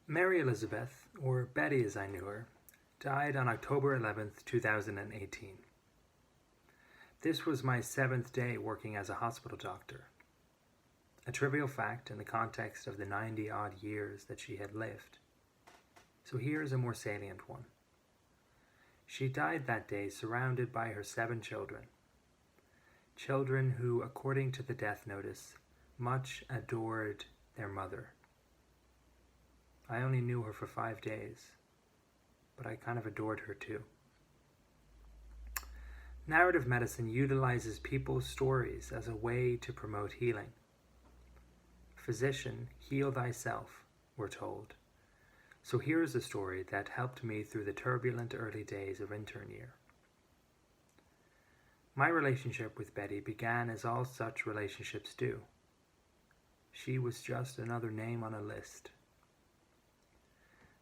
Mary Elizabeth, or Betty as I knew her, died on October 11th, 2018. This was my 7th day working as a hospital doctor. A trivial fact in the context of the 90-odd years that she had lived. So here's a more salient one. She died that day surrounded by her 7 children. Children who, according to the death notice, much adored their mother. I only knew her for 5 days, but I kind of adored her too. Narrative medicine utilizes people's stories as a way to promote healing. Physician, heal thyself, we're told. So here's a story that helped me through the turbulent early days of intern year. My relationship with Betty began as all such relationships do. She was just another name on a list.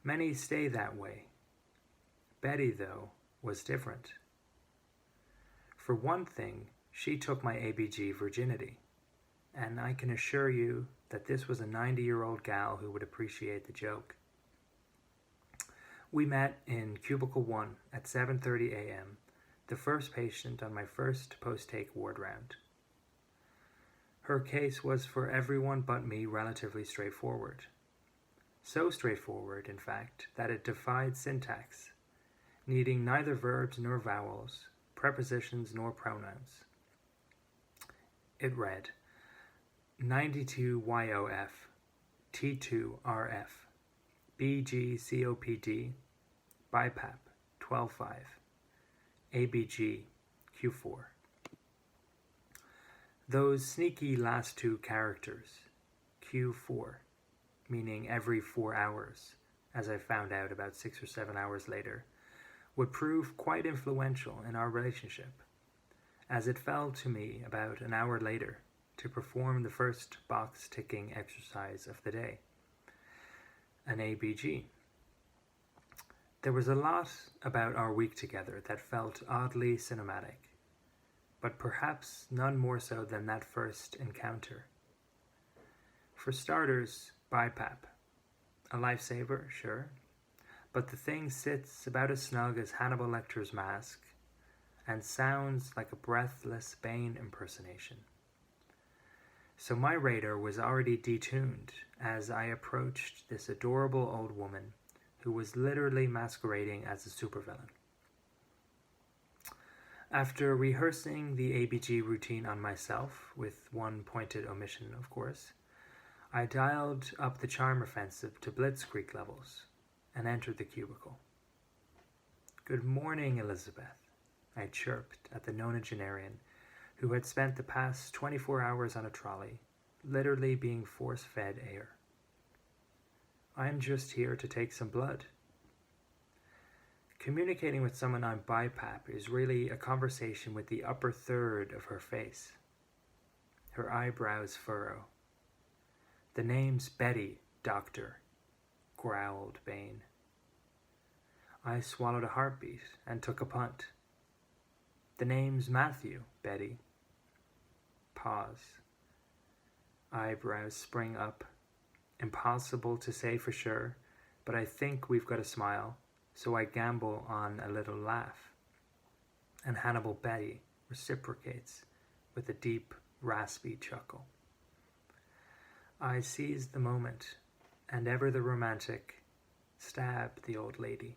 Many stay that way. Betty, though, was different. For one thing, she took my ABG virginity, and I can assure you that this was a 90-year-old gal who would appreciate the joke. We met in Cubicle 1 at 7:30 a.m., the first patient on my first post-take ward round. Her case was for everyone but me relatively straightforward. So straightforward, in fact, that it defied syntax, needing neither verbs nor vowels, prepositions nor pronouns. It read, 92 YOF, T2RF, BGCOPD, BiPAP 12.5, ABG Q4. Those sneaky last 2 characters, Q4, meaning every 4 hours, as I found out about 6 or 7 hours later, would prove quite influential in our relationship, as it fell to me about an hour later to perform the first box-ticking exercise of the day, an ABG. There was a lot about our week together that felt oddly cinematic, but perhaps none more so than that first encounter. For starters, BiPAP. A lifesaver, sure, but the thing sits about as snug as Hannibal Lecter's mask and sounds like a breathless Bane impersonation. So my radar was already detuned as I approached this adorable old woman who was literally masquerading as a supervillain. After rehearsing the ABG routine on myself, with one pointed omission of course, I dialed up the charm offensive to blitzkrieg levels and entered the cubicle. "Good morning, Elizabeth," I chirped at the nonagenarian who had spent the past 24 hours on a trolley, literally being force-fed air. "I'm just here to take some blood." Communicating with someone on BiPAP is really a conversation with the upper third of her face. Her eyebrows furrow. "The name's Betty, Doctor," growled Bane. I swallowed a heartbeat and took a punt. "The name's Matthew, Betty." Pause. Eyebrows spring up. Impossible to say for sure, but I think we've got a smile, so I gamble on a little laugh. And Hannibal Betty reciprocates with a deep, raspy chuckle. I seized the moment, and ever the romantic, stabbed the old lady.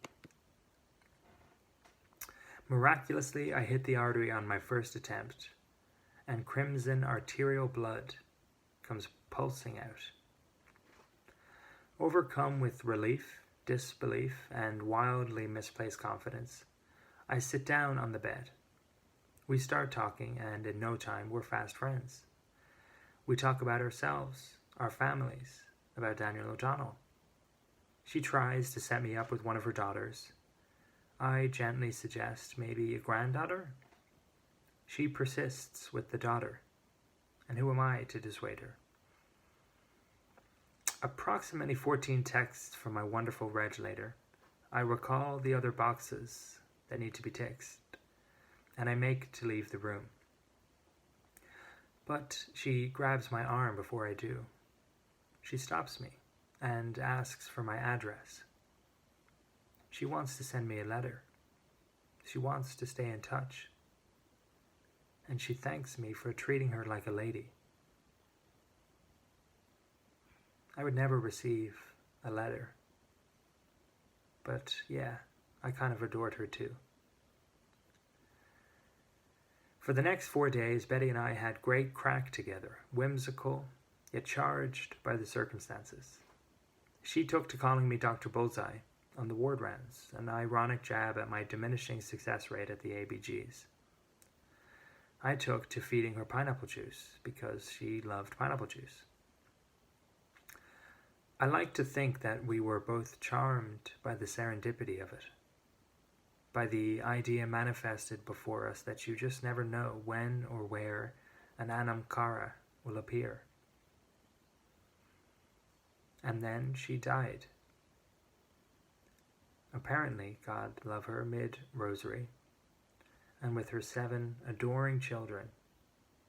Miraculously, I hit the artery on my first attempt, and crimson arterial blood comes pulsing out. Overcome with relief, disbelief, and wildly misplaced confidence, I sit down on the bed. We start talking, and in no time, we're fast friends. We talk about ourselves, our families, about Daniel O'Donnell. She tries to set me up with one of her daughters. I gently suggest maybe a granddaughter. She persists with the daughter, and who am I to dissuade her? Approximately 14 texts from my wonderful reg later, I recall the other boxes that need to be ticked, and I make to leave the room. But she grabs my arm before I do. She stops me, and asks for my address. She wants to send me a letter. She wants to stay in touch. And she thanks me for treating her like a lady. I would never receive a letter. But yeah, I kind of adored her too. For the next 4 days, Betty and I had great crack together, whimsical, yet charged by the circumstances. She took to calling me Dr. Bullseye on the ward rounds, an ironic jab at my diminishing success rate at the ABGs. I took to feeding her pineapple juice because she loved pineapple juice. I like to think that we were both charmed by the serendipity of it, by the idea manifested before us that you just never know when or where an Anam Cara will appear. And then she died. Apparently, God love her, mid-rosary, and with her 7 adoring children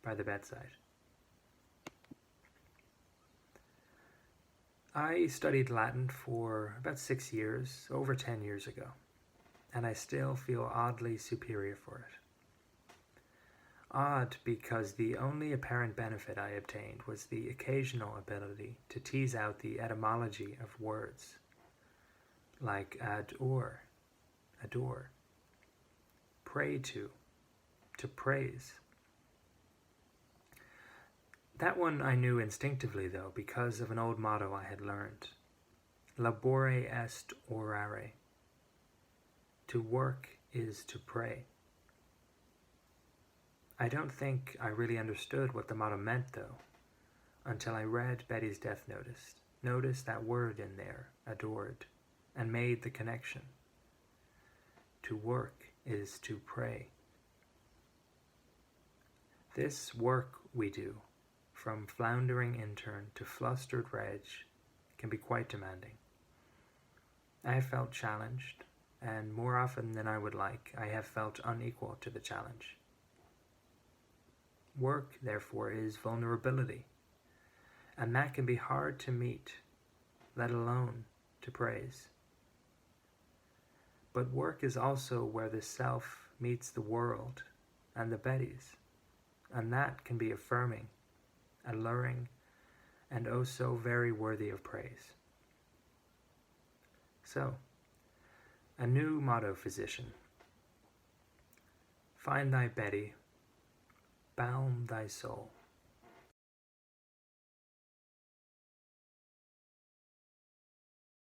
by the bedside. I studied Latin for about 6 years, over 10 years ago, and I still feel oddly superior for it. Odd because the only apparent benefit I obtained was the occasional ability to tease out the etymology of words, like adore, pray to praise. That one I knew instinctively, though, because of an old motto I had learned. Labore est orare. To work is to pray. I don't think I really understood what the motto meant, though, until I read Betty's death notice, noticed that word in there, adored, and made the connection. To work is to pray. This work we do, from floundering intern to flustered reg, can be quite demanding. I have felt challenged, and more often than I would like, I have felt unequal to the challenge. Work, therefore, is vulnerability, and that can be hard to meet, let alone to praise. But work is also where the self meets the world and the Bettys, and that can be affirming, alluring, and oh so very worthy of praise. So, a new motto, physician. Find thy Betty, balm thy soul.